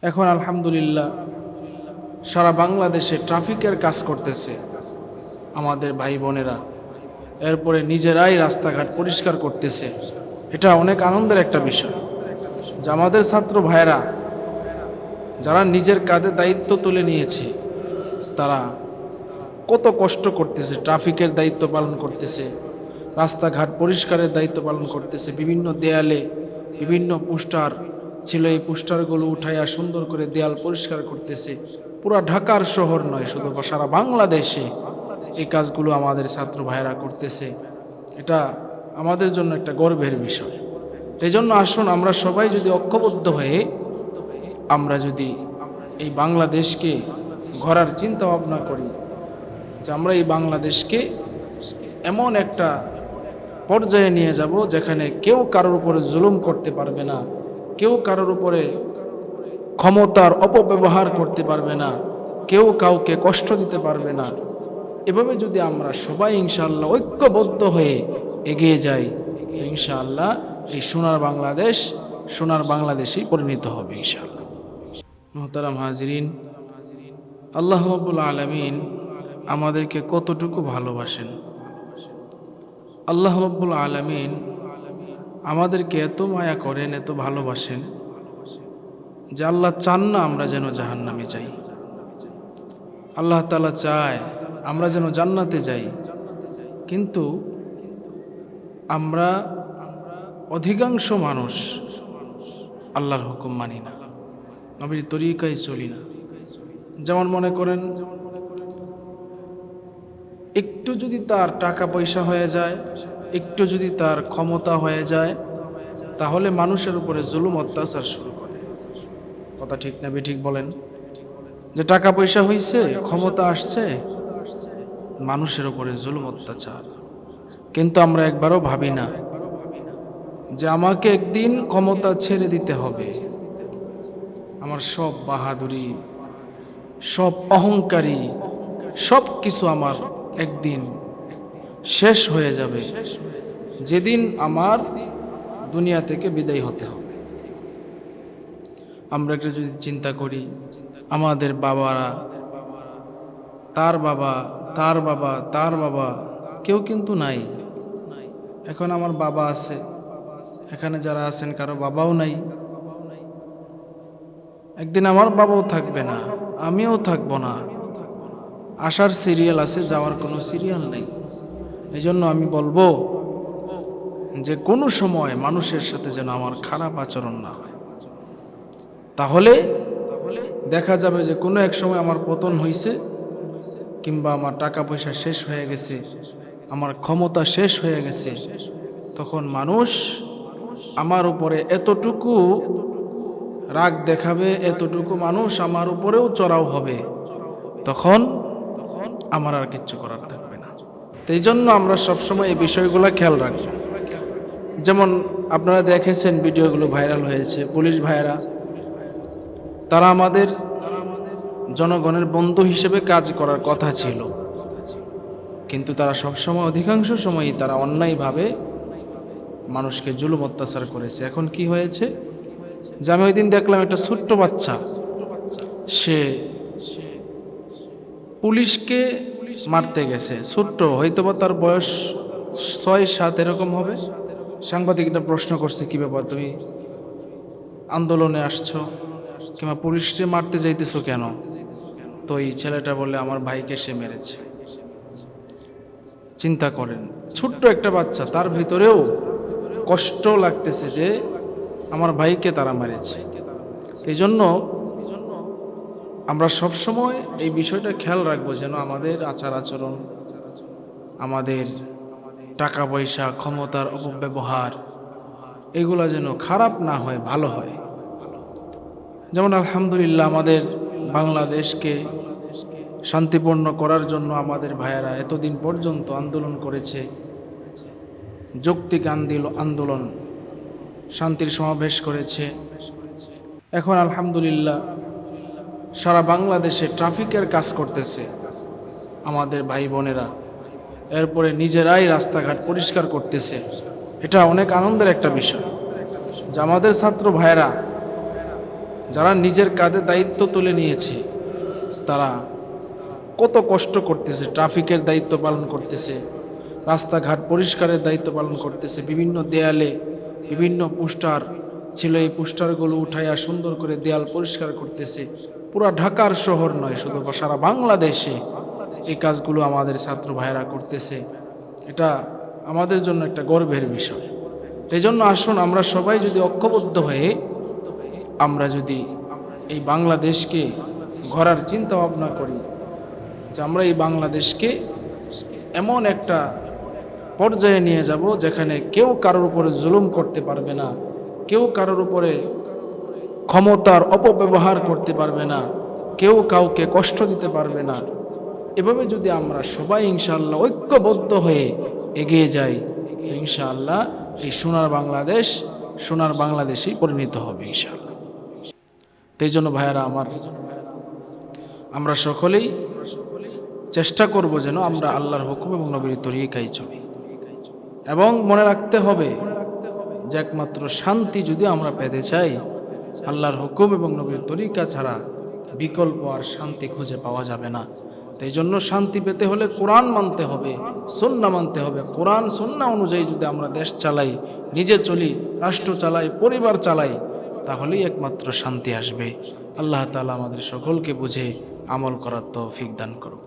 এখন আলহামদুলিল্লাহ সারা বাংলাদেশে ট্রাফিকের কাজ করতেছে আমাদের ভাই বোনেরা। এরপরে নিজেরাই রাস্তাঘাট পরিষ্কার করতেছে। এটা অনেক আনন্দের একটা বিষয় যে আমাদের ছাত্র ভাইরা যারা নিজের কাঁধে দায়িত্ব তুলে নিয়েছে, তারা কত কষ্ট করতেছে, ট্রাফিকের দায়িত্ব পালন করতেছে, রাস্তাঘাট পরিষ্কারের দায়িত্ব পালন করতেছে। বিভিন্ন দেয়ালে বিভিন্ন পোস্টার ছিল, এই পোস্টারগুলো উঠাইয়া সুন্দর করে দেয়াল পরিষ্কার করতেছে। পুরা ঢাকার শহর নয়, শুধু সারা বাংলাদেশে এই কাজগুলো আমাদের ছাত্র ভাইয়েরা করতেছে। এটা আমাদের জন্য একটা গর্বের বিষয়। এই জন্য আসুন আমরা সবাই যদি ঐক্যবদ্ধ হয়ে আমরা যদি এই বাংলাদেশকে গড়ার চিন্তা ভাবনা করি, যে আমরা এই বাংলাদেশকে এমন একটা পর্যায়ে নিয়ে যাব যেখানে কেউ কারোর উপরে জুলুম করতে পারবে না, কেউ কারোর উপরে ক্ষমতার অপব্যবহার করতে পারবে না, কেউ কাউকে কষ্ট দিতে পারবে না। এভাবে যদি আমরা সবাই ইনশাআল্লাহ ঐক্যবদ্ধ হয়ে এগিয়ে যাই, ইনশাআল্লাহ এই সোনার বাংলাদেশেই পরিণত হবে ইনশাআল্লাহ। মুহতারাম হাজিরিন, আল্লাহ রাব্বুল আলামিন আমাদেরকে কতটুকু ভালোবাসেন। আল্লাহ রাব্বুল আলামিন আমাদেরকে এত মায়া করেন, এত ভালোবাসেন যে আল্লাহ চান না আমরা যেন জাহান্নামে যাই। আল্লাহ তাআলা চায় আমরা যেন জান্নাতে যাই, কিন্তু আমরা অধিকাংশ মানুষ আল্লাহর হুকুম মানি না, নবীর তরিকায় চলি না। যেমন মনে করেন, একটু যদি তার টাকা পয়সা হয়ে যায়, একটু যদি তার ক্ষমতা হয়ে যায়, তাহলে মানুষের উপরে জুলুম অত্যাচার শুরু করে। কথা ঠিক না বেঠিক বলেন? যে টাকা পয়সা হইছে, ক্ষমতা আসছে, মানুষের উপরে জুলুম অত্যাচার। কিন্তু আমরা একবারও ভাবি না যে আমাকে একদিন ক্ষমতা ছেড়ে দিতে হবে, আমার সব বাহাদুরি, সব অহংকারী, সব কিছু আমার একদিন শেষ হয়ে যাবে, যেদিন আমার দুনিয়া থেকে বিদায় হতে হবে। আমরা একটু যদি চিন্তা করি, আমাদের বাবারা, তার বাবা, তার বাবা, তার বাবা, কেউ কিন্তু নাই। এখন আমার বাবা আছে, এখানে যারা আছেন কারো বাবাও নাই। একদিন আমার বাবাও থাকবে না, আমিও থাকবো না। আসার সিরিয়াল আছে, যাওয়ার কোনো সিরিয়াল নেই। এই জন্য আমি বলবো যে কোনো সময় মানুষের সাথে যেন আমার খারাপ আচরণ না হয়। তাহলে দেখা যাবে যে কোনো এক সময় আমার পতন হয়েছে, কিংবা আমার টাকা পয়সা শেষ হয়ে গেছে, আমার ক্ষমতা শেষ হয়ে গেছে, তখন মানুষ আমার উপরে এতটুকু রাগ দেখাবে, এতটুকু মানুষ আমার উপরেও চড়াও হবে, তখন আমার আর কিচ্ছু করার থাকবে না। তো এই জন্য আমরা সবসময় এই বিষয়গুলো খেয়াল রাখব। যেমন আপনারা দেখেছেন ভিডিওগুলো ভাইরাল হয়েছে, পুলিশ ভাইয়েরা তারা আমাদের জনগণের বন্ধু হিসেবে কাজ করার কথা ছিল, কিন্তু তারা সবসময়, অধিকাংশ সময়ই তারা অন্যায়ভাবে মানুষকে জুলুম অত্যাচার করেছে। এখন কি হয়েছে যে আমি ওই দিন দেখলাম একটা ছোট্ট বাচ্চা, সে পুলিশকে মারতে গেছে। ছোট্ট, হয়তোবা তার বয়স 6-7 এরকম হবে। সাংবাদিকরা প্রশ্ন করছে, কি ব্যাপার, তুমি আন্দোলনে আসছো কিংবা পুলিশকে মারতে যাইতেছো কেন? তো এই ছেলেটা বলে, আমার ভাইকে সে মেরেছে। চিন্তা করেন, ছোট্ট একটা বাচ্চা, তার ভিতরেও কষ্ট লাগতেছে যে আমার ভাইকে তারা মেরেছে। এই জন্য আমরা সবসময় এই বিষয়টা খেয়াল রাখবো যেন আমাদের আচার আচরণ, আমাদের টাকা পয়সা, ক্ষমতার অপব্যবহার, এগুলা যেন খারাপ না হয়, ভালো হয়। যেমন আলহামদুলিল্লাহ আমাদের বাংলাদেশকে শান্তিপূর্ণ করার জন্য আমাদের ভাইয়েরা এতদিন পর্যন্ত আন্দোলন করেছে, যৌক্তিক আন্দোলন, শান্তির সমাবেশ করেছে। এখন আলহামদুলিল্লাহ সারা বাংলাদেশে ট্রাফিকের কাজ করতেছে আমাদের ভাই বোনেরা। এরপরে নিজেরাই রাস্তাঘাট পরিষ্কার করতেছে। এটা অনেক আনন্দের একটা বিষয় যে আমাদের ছাত্র ভাইয়েরা যারা নিজের কাঁধে দায়িত্ব তুলে নিয়েছে তারা কত কষ্ট করতেছে, ট্রাফিকের দায়িত্ব পালন করতেছে, রাস্তাঘাট পরিষ্কারের দায়িত্ব পালন করতেছে, বিভিন্ন দেয়ালে বিভিন্ন পোস্টার ছিল, এই পোস্টারগুলো উঠাইয়া সুন্দর করে দেয়াল পরিষ্কার করতেছে। পুরা ঢাকার শহর নয়, শুধু সারা বাংলাদেশে এই কাজগুলো আমাদের ছাত্র ভাইয়েরা করতেছে। এটা আমাদের জন্য একটা গর্বের বিষয়। এই জন্য আসুন আমরা সবাই যদি ঐক্যবদ্ধ হয়ে আমরা যদি এই বাংলাদেশকে গড়ার চিন্তা ভাবনা করি, যে আমরা এই বাংলাদেশকে এমন একটা পর্যায়ে নিয়ে যাব যেখানে কেউ কারোর উপরে জুলুম করতে পারবে না, কেউ কারোর উপরে ক্ষমতার অপব্যবহার করতে পারবে না, কেউ কাউকে কষ্ট দিতে পারবে না। এভাবে যদি আমরা সবাই ইনশাআল্লাহ ঐক্যবদ্ধ হয়ে এগিয়ে যাই, ইনশাআল্লাহ এই সোনার বাংলাদেশেই পরিণত হবে ইনশাআল্লাহ। তাই জন্য ভাইয়ারা আমার, আমরা সকলেই চেষ্টা করব যেন আমরা আল্লাহর হুকুম এবং নবীর তরিকায় চলি, এবং মনে রাখতে হবে যে একমাত্র শান্তি যদি আমরা পেতে চাই, আল্লাহর হুকুম এবং নবীর তরিকা ছাড়া বিকল্প আর শান্তি খুঁজে পাওয়া যাবে না। তাই জন্য শান্তি পেতে হলে কোরআন মানতে হবে, সুন্নাহ মানতে হবে। কোরআন সুন্নাহ অনুযায়ী যদি আমরা দেশ চালাই, নিজে চলি, রাষ্ট্র চালাই, পরিবার চালাই, তাহলেই একমাত্র শান্তি আসবে। আল্লাহ তাআলা আমাদের সকলকে বুঝে আমল করার তৌফিক দান করুন।